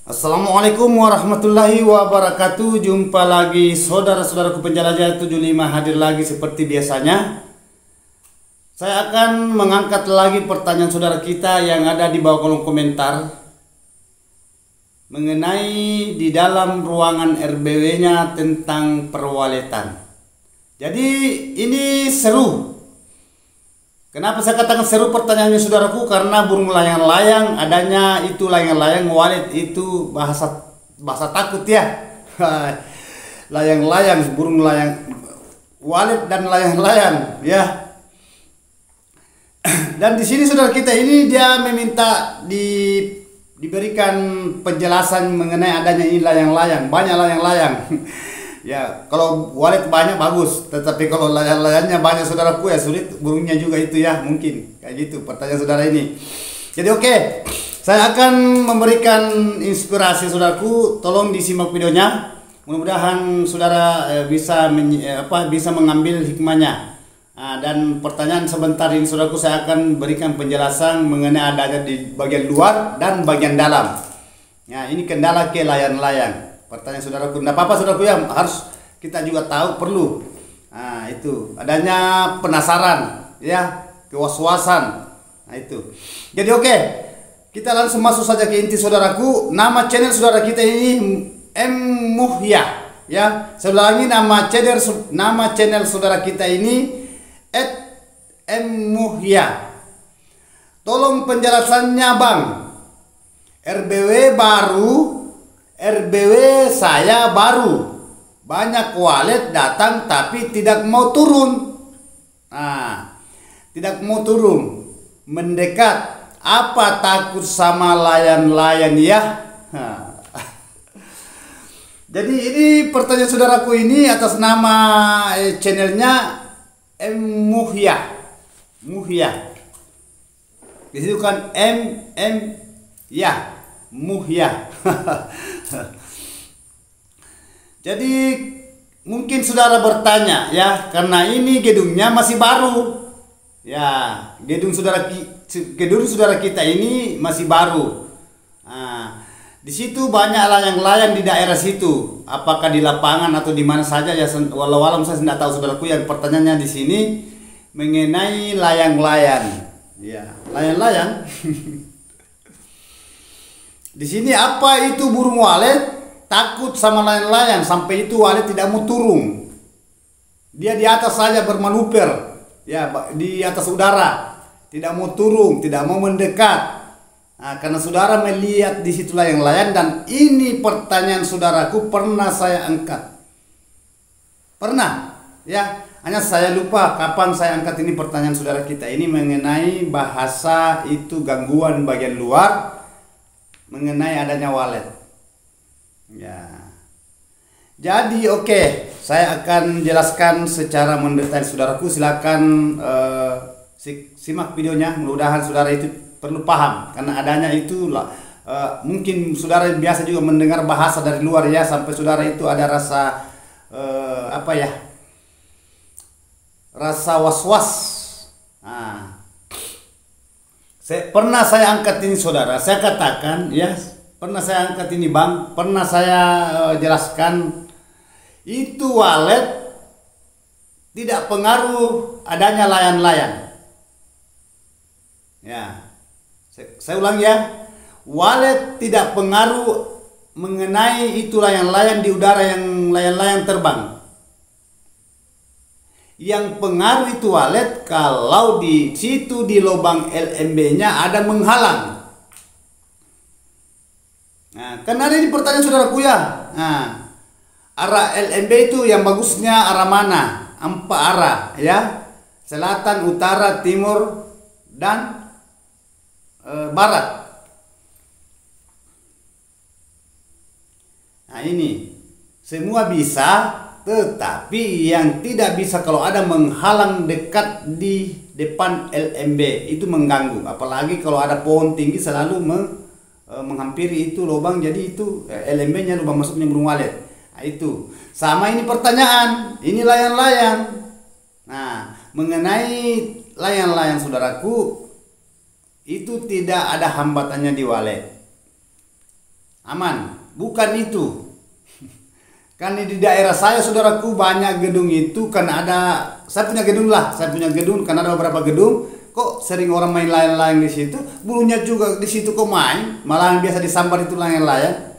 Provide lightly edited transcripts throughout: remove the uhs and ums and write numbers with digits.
Assalamualaikum warahmatullahi wabarakatuh. Jumpa lagi saudara-saudaraku penjelajah 75 hadir lagi seperti biasanya. Saya akan mengangkat lagi pertanyaan saudara kita yang ada di bawah kolom komentar mengenai di dalam ruangan RBW-nya tentang perwaletan. Jadi ini seru. Kenapa saya katakan seru pertanyaannya saudaraku? Karena burung layang-layang adanya itu layang-layang walet itu bahasa takut ya. Layang-layang, burung layang walet dan layang-layang ya. Dan di sini saudara kita ini dia meminta diberikan penjelasan mengenai adanya ini layang-layang, banyak layang-layang. Ya, kalau walet banyak bagus, tetapi kalau layang-layangnya banyak saudaraku ya sulit, burungnya juga itu ya, mungkin kayak gitu pertanyaan saudara ini. Jadi oke, saya akan memberikan inspirasi saudaraku, tolong disimak videonya. Mudah-mudahan saudara bisa mengambil hikmahnya. Dan pertanyaan sebentar ini saudaraku, saya akan berikan penjelasan mengenai adanya di bagian luar dan bagian dalam. Ya, ini kendala ke layang-layang. Pertanyaan saudaraku, tidak apa-apa saudaraku ya, harus kita juga tahu perlu. Nah itu adanya penasaran ya, kewaswasan. Nah itu. Jadi oke, kita langsung masuk saja ke inti saudaraku. Nama channel saudara kita ini M Muhya ya. Saya ulangi, nama channel saudara kita ini @M-Muhya. Tolong penjelasannya Bang. RBW baru, RBW saya baru. Banyak walet datang tapi tidak mau turun. Nah, tidak mau turun. Mendekat. Apa takut sama layang-layang ya? Nah. Jadi ini pertanyaan saudaraku ini atas nama channelnya M-Muhya. Muhya. Di situ kan M ya, Muhya. Jadi mungkin saudara bertanya ya, karena ini gedungnya masih baru. Ya, gedung saudara kita ini masih baru. Nah, di situ banyak layang-layang di daerah situ. Apakah di lapangan atau di mana saja ya, walau saya tidak tahu saudaraku. Yang pertanyaannya di sini mengenai layang-layang. Ya, layang-layang. Di sini apa itu burung walet? Takut sama layang-layang sampai itu walet tidak mau turun. Dia di atas saja bermanuver, ya di atas udara, tidak mau turun, tidak mau mendekat. Nah, karena saudara melihat di situ layang-layang, dan ini pertanyaan saudaraku pernah saya angkat. Pernah, ya. Hanya saya lupa kapan saya angkat ini pertanyaan saudara kita ini mengenai bahasa itu gangguan bagian luar mengenai adanya walet. Ya. Jadi oke, saya akan jelaskan secara mendetail saudaraku. Silakan simak videonya. Mudah-mudahan saudara itu perlu paham karena adanya itu mungkin saudara biasa juga mendengar bahasa dari luar ya, sampai saudara itu ada rasa rasa was-was. Nah, pernah saya angkat ini saudara, saya katakan ya. Pernah saya angkat ini Bang, pernah saya jelaskan itu walet tidak pengaruh adanya layang-layang. Ya, saya ulang ya, walet tidak pengaruh mengenai itu layang-layang di udara yang layang-layang terbang. Yang pengaruh itu walet kalau di situ di lubang LMB-nya ada menghalang. Nah, kan ada di pertanyaan saudaraku ya. Nah, arah LMB itu yang bagusnya arah mana? 4 arah ya. Selatan, utara, timur, dan barat. Nah, ini semua bisa, tetapi yang tidak bisa kalau ada menghalang dekat di depan LMB itu mengganggu. Apalagi kalau ada pohon tinggi selalu menghampiri itu lubang, jadi itu LMB-nya lubang masuknya burung walet. Nah, itu sama ini pertanyaan, ini layang-layang. Nah, mengenai layang-layang saudaraku itu tidak ada hambatannya di walet. aman. Bukan itu. Kan di daerah saya saudaraku banyak gedung itu kan ada, saya punya gedung lah, kan ada beberapa gedung, kok sering orang main layang-layang di situ, burungnya juga di situ kok main, malahan biasa disambar itu layang-layang.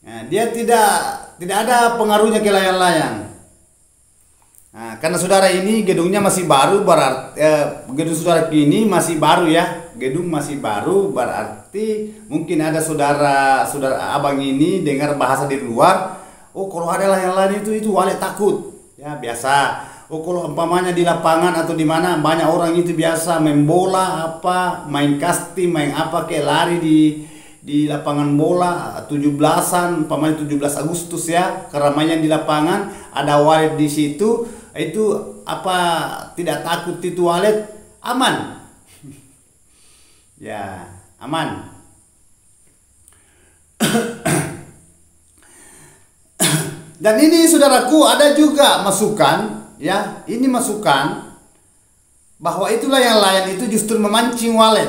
Nah, dia tidak ada pengaruhnya ke layang-layang. Nah, karena saudara ini gedungnya masih baru, berarti gedung saudara ini masih baru ya, gedung masih baru, berarti mungkin ada saudara abang ini dengar bahasa di luar. Oh, kalau ada layang-layang itu wale takut ya, biasa. Oh, kalau umpamanya di lapangan atau di mana banyak orang itu biasa main bola apa, main kasti, main apa, kayak lari di lapangan bola 17-an, umpamanya 17 Agustus ya, keramaian di lapangan, ada walet di situ, itu apa, tidak takut itu walet, aman. Ya, aman. Dan ini saudaraku ada juga masukan ya, ini masukan bahwa itulah yang layang itu justru memancing walet.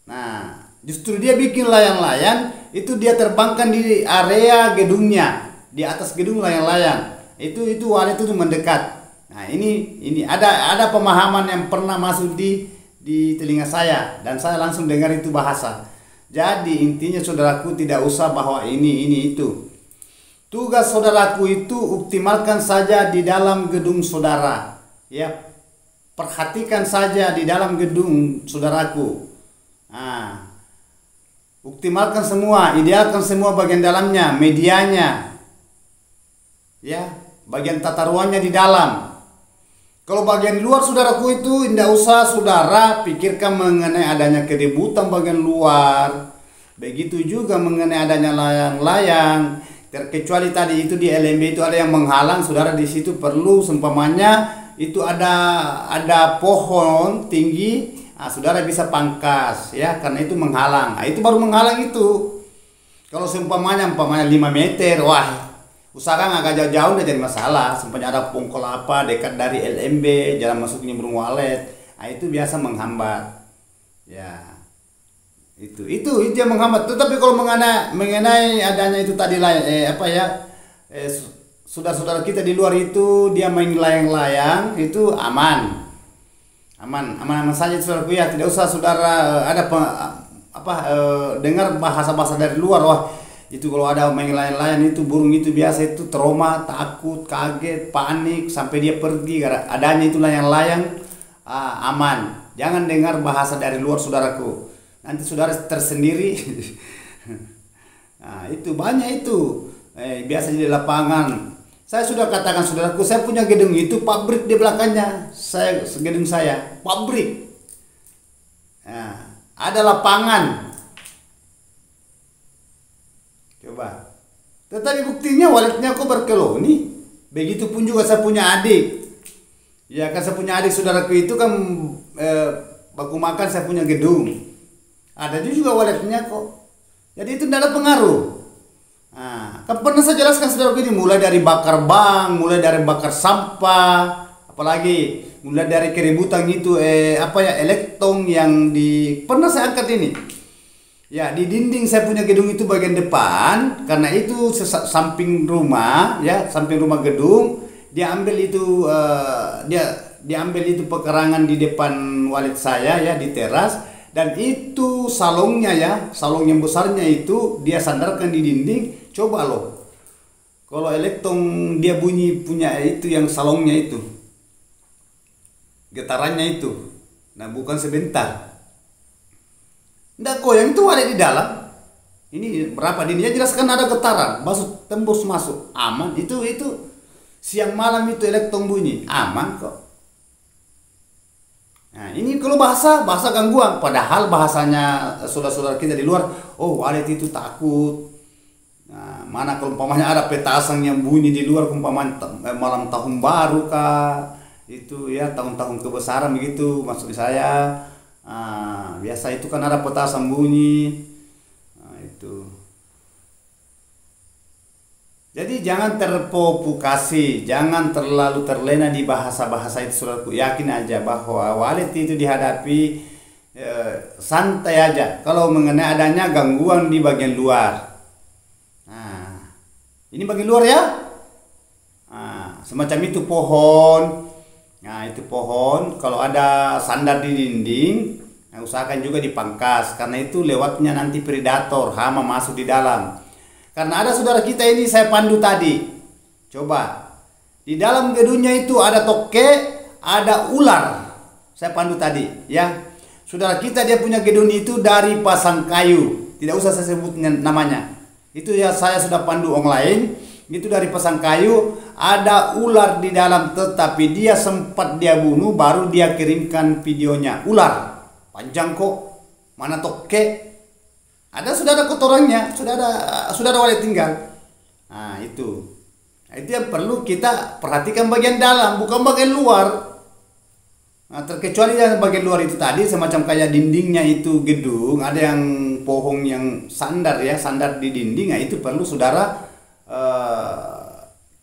Nah, justru dia bikin layang-layang itu dia terbangkan di area gedungnya, di atas gedung layang-layang. Itu walet itu mendekat. Nah, ini ada pemahaman yang pernah masuk di telinga saya dan saya langsung dengar itu bahasa. Jadi intinya saudaraku tidak usah bahwa ini itu. Tugas saudaraku itu optimalkan saja di dalam gedung saudara. Ya, perhatikan saja di dalam gedung saudaraku. Nah, optimalkan semua, idealkan semua bagian dalamnya, medianya. Ya, bagian tata ruangnya di dalam. Kalau bagian luar saudaraku itu tidak usah saudara pikirkan mengenai adanya keributan bagian luar. Begitu juga mengenai adanya layang-layang. Terkecuali tadi itu di LMB itu ada yang menghalang, saudara di situ perlu seumpamanya itu ada pohon tinggi, nah, saudara bisa pangkas ya, karena itu menghalang. Nah, itu baru menghalang itu. Kalau seumpamanya 5 meter, wah, usahakan agak jauh-jauh udah jadi masalah. Seumpamanya ada pongkol apa dekat dari LMB, jalan masuknya burung walet, nah, itu biasa menghambat. Ya. Itu yang menghambat. Tetapi kalau mengenai adanya itu tadi saudara-saudara kita di luar itu dia main layang-layang itu aman saja saudaraku ya, tidak usah saudara dengar bahasa-bahasa dari luar, wah itu kalau ada main layang-layang itu burung itu biasa itu trauma, takut, kaget, panik sampai dia pergi karena adanya itu layang-layang. Aman, jangan dengar bahasa dari luar saudaraku. Nanti saudara tersendiri. Nah, itu banyak itu. Biasa di lapangan. Saya sudah katakan saudaraku, saya punya gedung itu pabrik di belakangnya. Gedung saya pabrik. Nah, ada lapangan. Coba. Tetapi buktinya waletnya kok berkeloni. Begitupun juga saya punya adik. Ya kan saya punya adik saudaraku itu kan baku makan saya punya gedung. Ada juga waletnya kok. Jadi itu tidak ada pengaruh. Nah, kan pernah saya jelaskan saudara ini, mulai dari bakar bang, mulai dari bakar sampah, apalagi mulai dari keributan itu elektron yang pernah saya angkat ini. Ya, di dinding saya punya gedung itu bagian depan, karena itu samping rumah, ya, samping rumah gedung, dia ambil itu pekarangan di depan walet saya ya, di teras. Dan itu salongnya ya, salong yang besarnya itu dia sandarkan di dinding. Coba loh, kalau elektron dia bunyi punya itu yang salongnya itu, getarannya itu, nah bukan sebentar. Nggak goyang itu ada di dalam. Ini berapa dindingnya jelaskan ada getaran, masuk tembus masuk, aman. Itu siang malam itu elektron bunyi, aman kok. Nah, ini kalau bahasa gangguan, padahal bahasanya saudara-saudara kita di luar, oh walet itu takut. Nah, mana kalau umpamanya ada petasan yang bunyi di luar, umpamanya malam tahun baru kah, itu ya tahun-tahun kebesaran begitu maksud saya. Biasa itu kan ada petasan bunyi. Nah, itu. Jadi jangan terprovokasi, jangan terlalu terlena di bahasa-bahasa itu saudaraku. Yakin aja bahwa walet itu dihadapi santai aja kalau mengenai adanya gangguan di bagian luar. Nah, ini bagian luar ya. Nah, semacam itu pohon. Nah, itu pohon kalau ada sandar di dinding, nah, usahakan juga dipangkas karena itu lewatnya nanti predator, hama masuk di dalam. Karena ada saudara kita ini saya pandu tadi. Coba di dalam gedungnya itu ada toke, ada ular. Saya pandu tadi, ya. Saudara kita dia punya gedung itu dari pasang kayu. Tidak usah saya sebut namanya. Itu ya saya sudah pandu online. Itu dari pasang kayu, ada ular di dalam tetapi dia sempat dia bunuh baru dia kirimkan videonya. Ular panjang kok, mana toke? Ada sudah ada kotorannya, sudah ada walet tinggal. Nah, itu. Itu yang perlu kita perhatikan bagian dalam, bukan bagian luar. Nah, terkecuali yang bagian luar itu tadi semacam kayak dindingnya itu gedung, ada yang pohon yang sandar ya, sandar di dinding, nah itu perlu saudara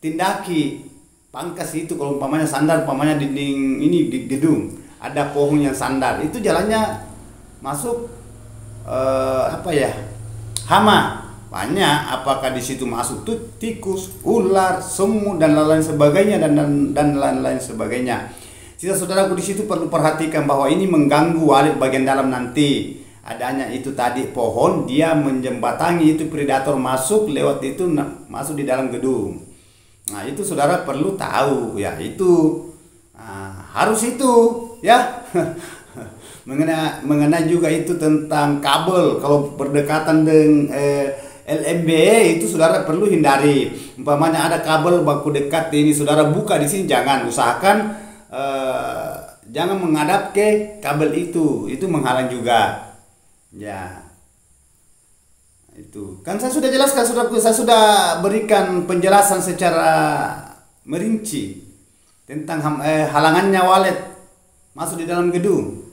tindaki, pangkas itu kalau umpamanya sandar, umpamanya dinding ini di gedung, ada pohon yang sandar, itu jalannya masuk hama banyak, apakah di situ masuk tuh tikus, ular, semut dan lain-lain sebagainya dan lain-lain sebagainya. Sisa saudaraku di situ perlu perhatikan bahwa ini mengganggu walet bagian dalam nanti. Adanya itu tadi pohon, dia menjembatangi itu predator masuk lewat itu masuk di dalam gedung. Nah, itu saudara perlu tahu ya, itu harus itu ya. mengenai juga itu tentang kabel kalau berdekatan dengan LMB itu saudara perlu hindari. Umpamanya ada kabel baku dekat ini saudara buka di sini, jangan, usahakan jangan menghadap ke kabel itu menghalang juga ya. Itu kan saya sudah jelaskan, saya sudah berikan penjelasan secara merinci tentang halangannya walet masuk di dalam gedung.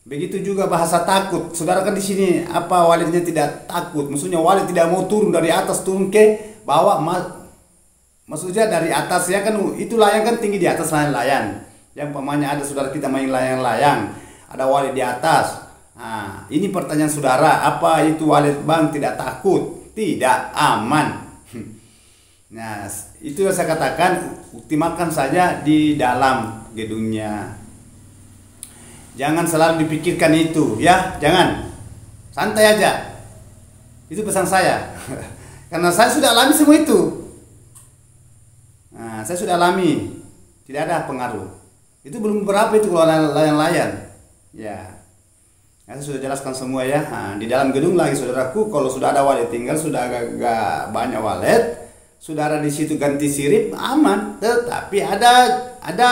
Begitu juga bahasa takut, saudara kan di sini apa waletnya tidak takut, maksudnya walet tidak mau turun dari atas turun ke bawah, maksudnya dari atas ya kan, itu layang kan tinggi di atas layang. Yang pamannya ada saudara kita main layang-layang, ada walet di atas. Nah, ini pertanyaan saudara, apa itu walet bang tidak takut? Tidak, aman. Nah, itu yang saya katakan, optimalkan saja di dalam gedungnya. Jangan selalu dipikirkan itu, ya, jangan. Santai aja. Itu pesan saya. Karena saya sudah alami semua itu. Nah, saya sudah alami, tidak ada pengaruh. Itu belum berapa itu kalau layang-layang. Ya. Saya sudah jelaskan semua ya. Nah, di dalam gedung lagi saudaraku, kalau sudah ada walet tinggal, sudah agak banyak walet, saudara di situ ganti sirip aman. Tetapi ada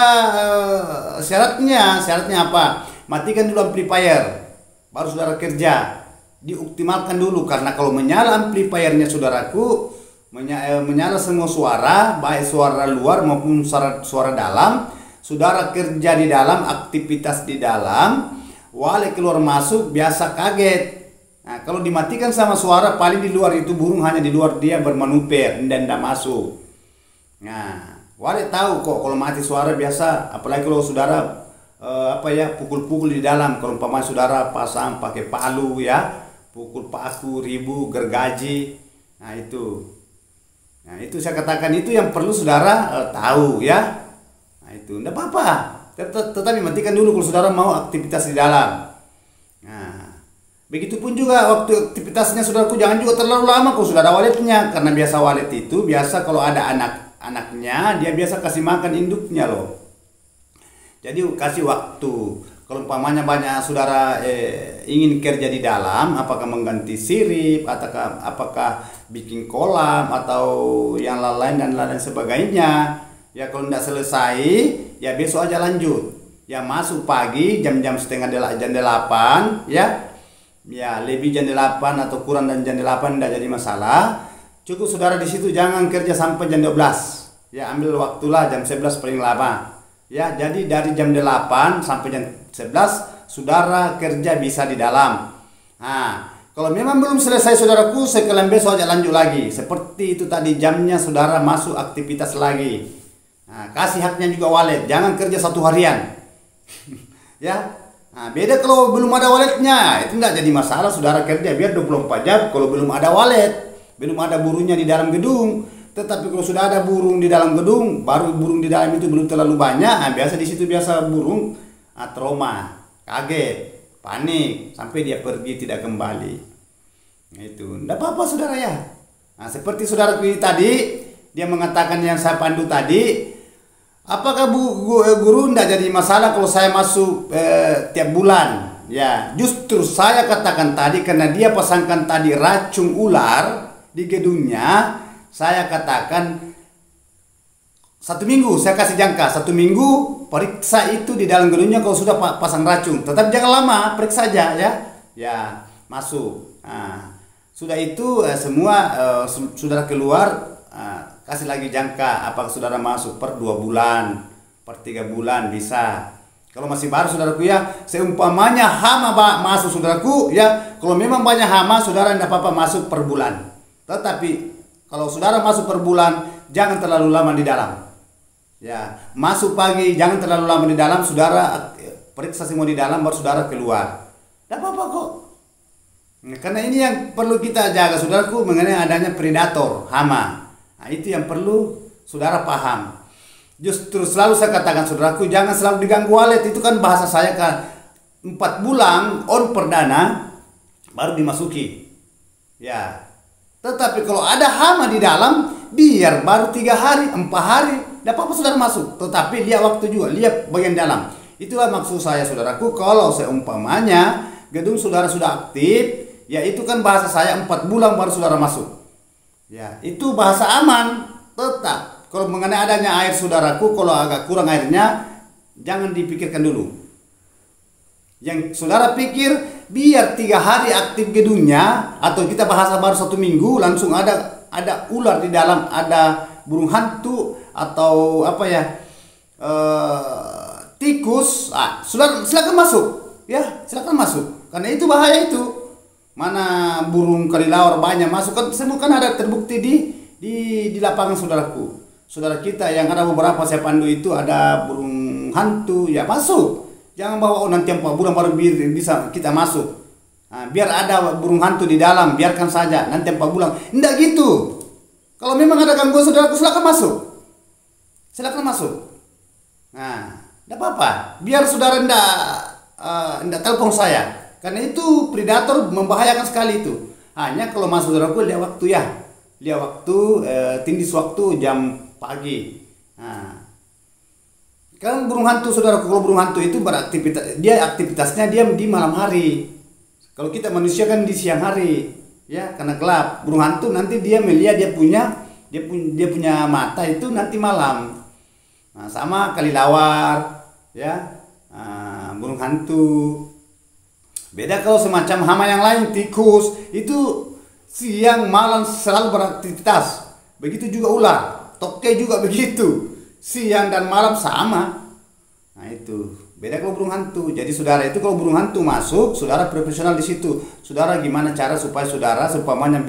syaratnya. Syaratnya apa? Matikan dulu amplifier, baru saudara kerja. Dioptimalkan dulu karena kalau menyala amplifiernya saudaraku, menyala semua suara, baik suara luar maupun suara dalam. Saudara kerja di dalam, aktivitas di dalam, walet keluar masuk biasa kaget. Nah, kalau dimatikan sama suara, paling di luar itu burung hanya di luar dia bermanuver dan tidak masuk. Nah, walet tahu kok kalau mati suara biasa, apalagi kalau saudara pukul-pukul di dalam. Kalau umpamanya saudara pasang pakai palu ya, pukul paku, ribu, gergaji. Nah, itu saya katakan itu yang perlu saudara tahu ya. Itu enggak apa-apa, tetapi matikan dulu kalau saudara mau aktivitas di dalam. Nah, begitupun juga waktu aktivitasnya saudaraku, jangan juga terlalu lama kalau sudah ada waletnya, karena biasa walet itu biasa kalau ada anak-anaknya dia biasa kasih makan induknya loh. Jadi kasih waktu. Kalau umpamanya banyak saudara ingin kerja di dalam, apakah mengganti sirip, apakah bikin kolam atau yang lain dan lain sebagainya. Ya kalau tidak selesai, ya besok aja lanjut. Ya masuk pagi jam-jam jam 8 ya. Ya lebih jam 8 atau kurang dan jam 8 tidak jadi masalah. Cukup saudara di situ jangan kerja sampai jam 12. Ya ambil waktulah jam 11 paling lama. Ya jadi dari jam 8 sampai jam 11 saudara kerja bisa di dalam. Nah, kalau memang belum selesai saudaraku, sekalian besok aja lanjut lagi. Seperti itu tadi jamnya saudara masuk aktivitas lagi. Nah, kasih haknya juga walet, jangan kerja 1 harian. Ya, Nah, beda kalau belum ada waletnya, itu enggak jadi masalah saudara kerja biar 24 jam kalau belum ada walet, belum ada burungnya di dalam gedung. Tetapi kalau sudah ada burung di dalam gedung, baru burung di dalam itu belum terlalu banyak, nah, biasa di situ biasa burung trauma, kaget, panik, sampai dia pergi tidak kembali. Nah, itu enggak apa-apa saudara ya. Nah, seperti saudara tadi, dia mengatakan yang saya pandu tadi, apakah guru tidak jadi masalah kalau saya masuk tiap bulan? Ya, justru saya katakan tadi karena dia pasangkan tadi racun ular di gedungnya, saya katakan 1 minggu, saya kasih jangka 1 minggu periksa itu di dalam gedungnya kalau sudah pasang racun. Tetap jangan lama, periksa saja ya. Ya, masuk. Nah, sudah itu semua saudara keluar, kasih lagi jangka apakah saudara masuk per 2 bulan, per 3 bulan bisa. Kalau masih baru saudaraku ya, seumpamanya hama masuk saudaraku ya, kalau memang banyak hama saudara tidak apa-apa masuk per bulan. Tetapi kalau saudara masuk per bulan, jangan terlalu lama di dalam. Ya, masuk pagi, jangan terlalu lama di dalam, saudara periksa semua di dalam baru saudara keluar. Tidak apa-apa kok. Nah, karena ini yang perlu kita jaga saudaraku mengenai adanya predator, hama. Nah, itu yang perlu saudara paham. Justru selalu saya katakan saudaraku, jangan selalu diganggu walet. Itu kan bahasa saya kan 4 bulan on perdana baru dimasuki. Ya. Tetapi kalau ada hama di dalam, biar baru 3 hari, 4 hari, tidak apa-apa saudara masuk. Tetapi lihat waktu juga, lihat bagian dalam. Itulah maksud saya saudaraku, kalau seumpamanya gedung saudara sudah aktif, ya itu kan bahasa saya 4 bulan baru saudara masuk. Ya, itu bahasa aman. Tetap kalau mengenai adanya air saudaraku, kalau agak kurang airnya, jangan dipikirkan dulu. Yang saudara pikir, biar 3 hari aktif gedungnya, atau kita bahasa baru 1 minggu, langsung ada ular di dalam, ada burung hantu, atau apa ya, tikus, saudara silakan masuk. Ya, silakan masuk. Karena itu bahaya itu. Mana burung kelelawar banyak masuk, kan semua kan ada terbukti di lapangan saudaraku. Saudara kita yang ada beberapa saya pandu itu ada burung hantu, ya masuk. Jangan bawa nanti 4 bulan baru bisa kita masuk. Nah, biar ada burung hantu di dalam, biarkan saja nanti 4 bulan. Enggak gitu. Kalau memang ada gangguan saudaraku, silakan masuk. Silakan masuk. Nah, enggak apa-apa. Biar saudara enggak telepon saya. Karena itu predator membahayakan sekali itu. Hanya kalau masuk saudaraku lihat waktu ya. Lihat waktu, tindis waktu jam pagi. Nah, kan burung hantu saudara, kalau burung hantu itu beraktivitas, dia aktivitasnya dia di malam hari. Kalau kita manusia kan di siang hari, ya karena gelap. Burung hantu nanti dia melihat dia punya mata itu nanti malam. Nah, sama kelelawar, ya, burung hantu. Beda kalau semacam hama yang lain, tikus itu siang malam selalu beraktivitas. Begitu juga ular. Toke juga begitu, siang dan malam sama. Nah itu beda kalau burung hantu. Jadi saudara itu kalau burung hantu masuk, saudara profesional di situ. Saudara gimana cara supaya saudara seumpamanya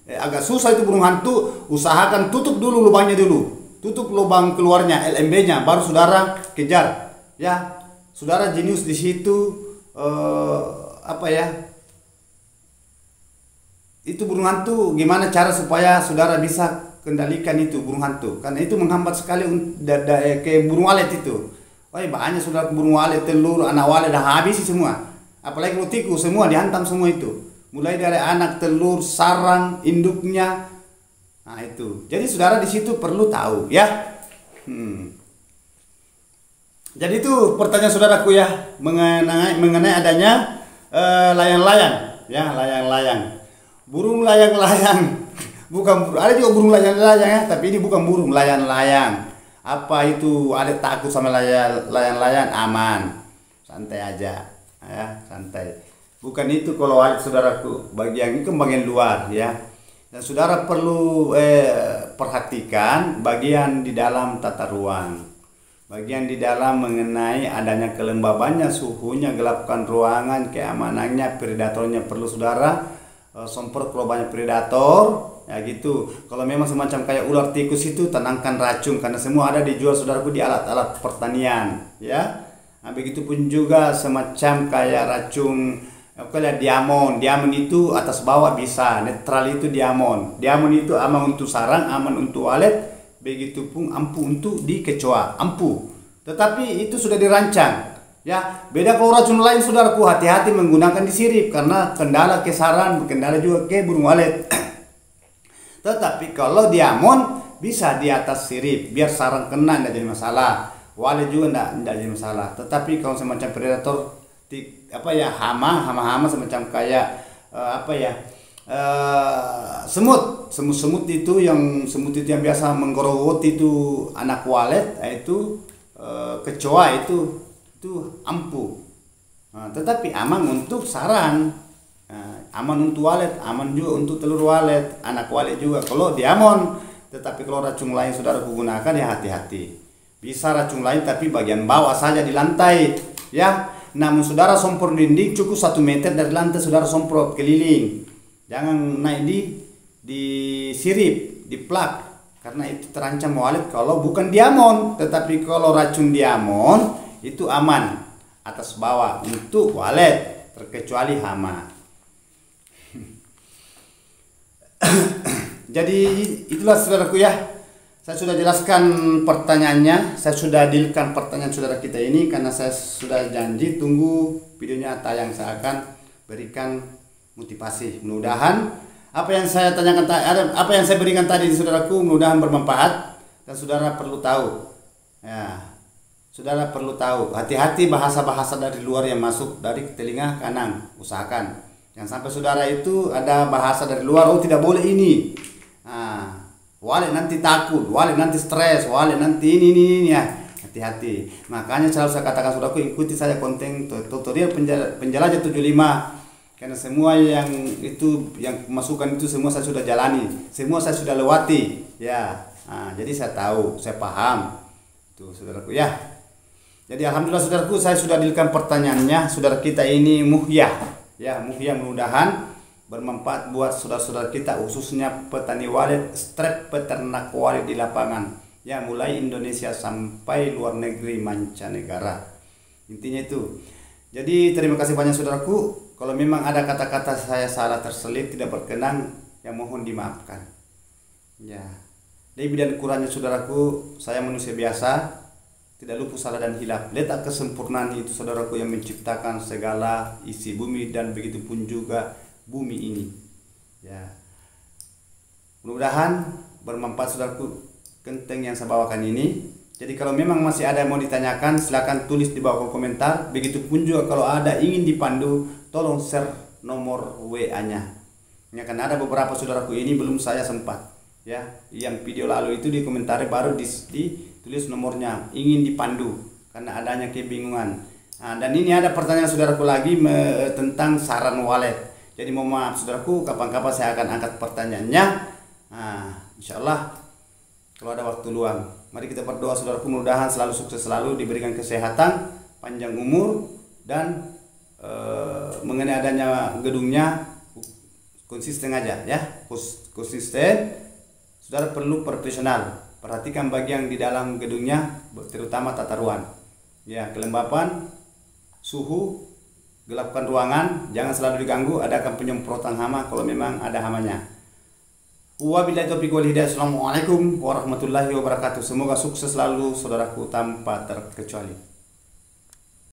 agak susah itu burung hantu, usahakan tutup dulu lubangnya dulu, tutup lubang keluarnya LMB-nya, baru saudara kejar. Ya, saudara jenius di situ. Apa ya? Itu burung hantu, gimana cara supaya saudara bisa kendalikan itu burung hantu, karena itu menghambat sekali ke burung walet itu. Wah, banyak sudah burung walet, telur, anak walet dah habis semua. Apalagi kalau tikus semua dihantam semua itu. Mulai dari anak, telur, sarang, induknya. Nah itu. Jadi saudara di situ perlu tahu ya. Jadi itu pertanyaan saudaraku ya mengenai adanya layang-layang, ya layang-layang. Burung layang-layang. Bukan, ada juga burung layang-layang ya, tapi ini bukan burung layang-layang. Apa itu ada takut sama layang-layang? Aman, santai aja, ya santai. Bukan itu kalau ada saudaraku, bagian itu bagian luar ya. Dan saudara perlu perhatikan bagian di dalam tata ruang, bagian di dalam mengenai adanya kelembabannya, suhunya, gelapkan ruangan, keamanannya, predatornya perlu saudara semprot kalau banyak predator. Ya gitu. Kalau memang semacam kayak ular tikus itu tenangkan racun, karena semua ada dijual saudaraku di alat-alat pertanian, ya. Nah, begitupun juga semacam kayak racun kayak diamond. Diamond itu atas bawah bisa, netral itu diamond. Diamond itu aman untuk sarang, aman untuk walet, begitupun ampuh untuk di kecoa, ampuh. Tetapi itu sudah dirancang. Ya, beda kalau racun lain saudaraku, hati-hati menggunakan di sirip karena kendala ke sarang, kendala juga ke burung walet. Tetapi kalau diamond bisa di atas sirip, biar sarang kena tidak jadi masalah. Walet juga tidak jadi masalah. Tetapi kalau semacam predator hama semacam kayak semut itu yang biasa menggerogoti itu anak walet, itu kecoa itu ampuh. Nah, tetapi aman untuk sarang, aman untuk walet, aman juga untuk telur walet, anak walet juga kalau diamond. Tetapi kalau racun lain saudara gunakan ya hati-hati. Bisa racun lain tapi bagian bawah saja di lantai, ya. Namun saudara semprot dinding cukup 1 meter dari lantai, saudara semprot keliling. Jangan naik di sirip, di plak, karena itu terancam walet kalau bukan diamond. Tetapi kalau racun diamond itu aman atas bawah untuk walet, terkecuali hama. Jadi itulah saudaraku ya. Saya sudah jelaskan pertanyaannya, saya sudah dealkan pertanyaan saudara kita ini karena saya sudah janji tunggu videonya tayang, saya akan berikan motivasi. Mudah-mudahan apa yang saya tanyakan apa yang saya berikan tadi di saudaraku mudah-mudahan bermanfaat dan saudara perlu tahu. Ya, saudara perlu tahu, hati-hati bahasa-bahasa dari luar yang masuk dari telinga kanan. Usahakan jangan sampai saudara itu ada bahasa dari luar, oh tidak boleh ini. Walet nanti takut, walet nanti stres, walet nanti ini ya. Hati-hati. Makanya selalu saya katakan saudaraku, ikuti saja konten tutorial penjelajah 75. Karena semua yang masukan itu semua saya sudah jalani, semua saya sudah lewati, ya. Jadi saya tahu, saya paham. Tuh saudaraku ya. Jadi alhamdulillah saudaraku, saya sudah dealkan pertanyaannya. Saudara kita ini Muhyah, ya Muhyah, mudah-mudahan bermanfaat buat saudara-saudara kita, khususnya petani walet, strep peternak walet di lapangan, ya mulai Indonesia sampai luar negeri mancanegara. Intinya itu. Jadi terima kasih banyak saudaraku. Kalau memang ada kata-kata saya salah terselip, tidak berkenan, ya mohon dimaafkan. Ya, lebih dan kurangnya saudaraku, saya manusia biasa, tidak luput salah dan hilaf. Letak kesempurnaan itu saudaraku yang menciptakan segala isi bumi dan begitu pun juga bumi ini, ya. Mudah-mudahan bermanfaat saudaraku konten yang saya bawakan ini. Jadi kalau memang masih ada yang mau ditanyakan, silakan tulis di bawah komentar. Begitupun juga kalau ada ingin dipandu, tolong share nomor WA-nya. Ya, karena ada beberapa saudaraku ini belum saya sempat, ya. Yang video lalu itu di komentar baru ditulis nomornya, ingin dipandu karena adanya kebingungan. Dan ini ada pertanyaan saudaraku lagi tentang saran walet. Jadi mohon maaf saudaraku, kapan-kapan saya akan angkat pertanyaannya. Insya Allah kalau ada waktu luang. Mari kita berdoa saudaraku, mudah-mudahan selalu sukses, selalu diberikan kesehatan, panjang umur, dan mengenai adanya gedungnya konsisten aja ya, konsisten. Saudara perlu profesional, perhatikan bagian di dalam gedungnya, terutama tata ruang, ya, kelembapan, suhu. Gelapkan ruangan, jangan selalu diganggu, adakan penyemprotan hama kalau memang ada hamanya. Wabillahi taufiq wal hidayah. Assalamualaikum warahmatullahi wabarakatuh. Semoga sukses selalu saudaraku tanpa terkecuali.